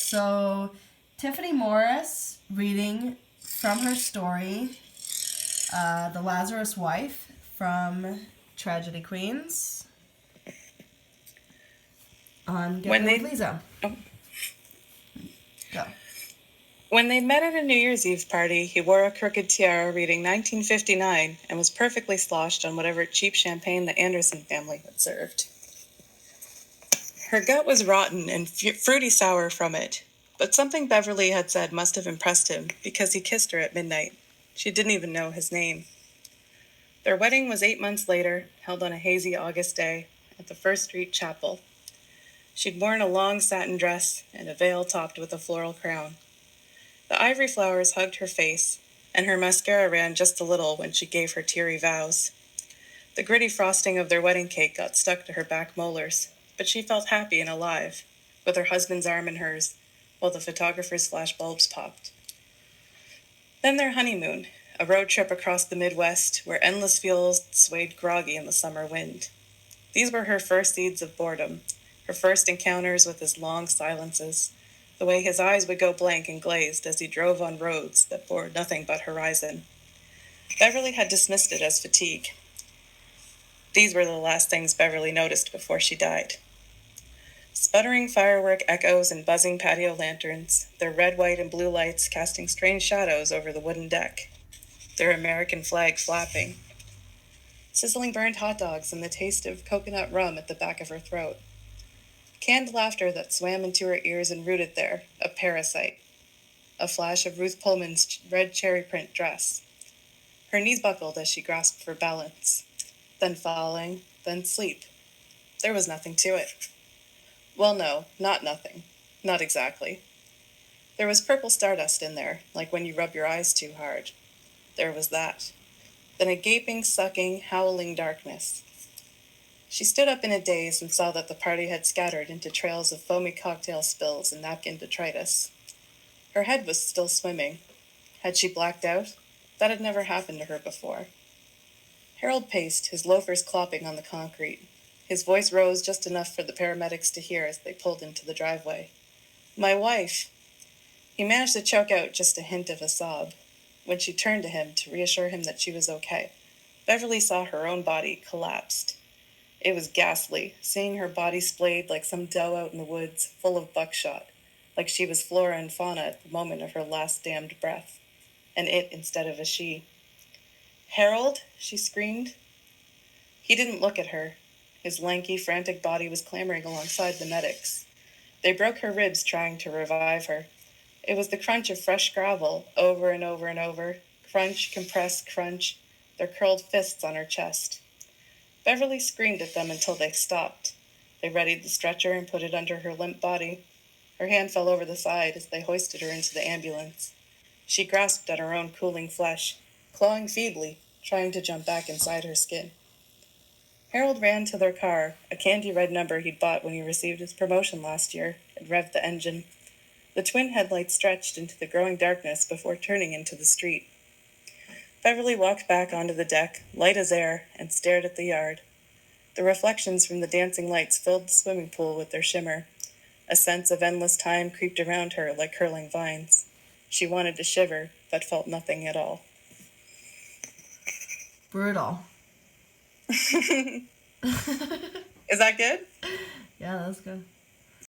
So, Tiffany Morris reading from her story, The Lazarus Wife from Tragedy Queens on Get Real with Lisa. Oh. Go. When they met at a New Year's Eve party, he wore a crooked tiara reading 1959 and was perfectly sloshed on whatever cheap champagne the Anderson family had served. Her gut was rotten and fruity sour from it, but something Beverly had said must have impressed him because he kissed her at midnight. She didn't even know his name. Their wedding was 8 months later, held on a hazy August day at the First Street Chapel. She'd worn a long satin dress and a veil topped with a floral crown. The ivory flowers hugged her face, and her mascara ran just a little when she gave her teary vows. The gritty frosting of their wedding cake got stuck to her back molars, but she felt happy and alive, with her husband's arm in hers, while the photographer's flash bulbs popped. Then their honeymoon, a road trip across the Midwest where endless fields swayed groggy in the summer wind. These were her first seeds of boredom, her first encounters with his long silences, the way his eyes would go blank and glazed as he drove on roads that bore nothing but horizon. Beverly had dismissed it as fatigue. These were the last things Beverly noticed before she died. Sputtering firework echoes and buzzing patio lanterns, their red, white, and blue lights casting strange shadows over the wooden deck, their American flag flapping. Sizzling burnt hot dogs and the taste of coconut rum at the back of her throat. Canned laughter that swam into her ears and rooted there, a parasite. A flash of Ruth Pullman's red cherry print dress. Her knees buckled as she grasped for balance. Then falling, then sleep. There was nothing to it. Well, no, not nothing. Not exactly. There was purple stardust in there, like when you rub your eyes too hard. There was that. Then a gaping, sucking, howling darkness. She stood up in a daze and saw that the party had scattered into trails of foamy cocktail spills and napkin detritus. Her head was still swimming. Had she blacked out? That had never happened to her before. Harold paced, his loafers clopping on the concrete. His voice rose just enough for the paramedics to hear as they pulled into the driveway. "My wife!" He managed to choke out just a hint of a sob. When she turned to him to reassure him that she was okay, Beverly saw her own body collapsed. It was ghastly, seeing her body splayed like some doe out in the woods, full of buckshot, like she was flora and fauna at the moment of her last damned breath. An it instead of a she. "Harold?" she screamed. He didn't look at her. His lanky, frantic body was clamoring alongside the medics. They broke her ribs trying to revive her. It was the crunch of fresh gravel, over and over and over. Crunch, compress, crunch, their curled fists on her chest. Beverly screamed at them until they stopped. They readied the stretcher and put it under her limp body. Her hand fell over the side as they hoisted her into the ambulance. She grasped at her own cooling flesh, clawing feebly, trying to jump back inside her skin. Harold ran to their car, a candy-red number he'd bought when he received his promotion last year, and revved the engine. The twin headlights stretched into the growing darkness before turning into the street. Beverly walked back onto the deck, light as air, and stared at the yard. The reflections from the dancing lights filled the swimming pool with their shimmer. A sense of endless time creeped around her like curling vines. She wanted to shiver, but felt nothing at all. Brutal. Is that good? Yeah, that's good.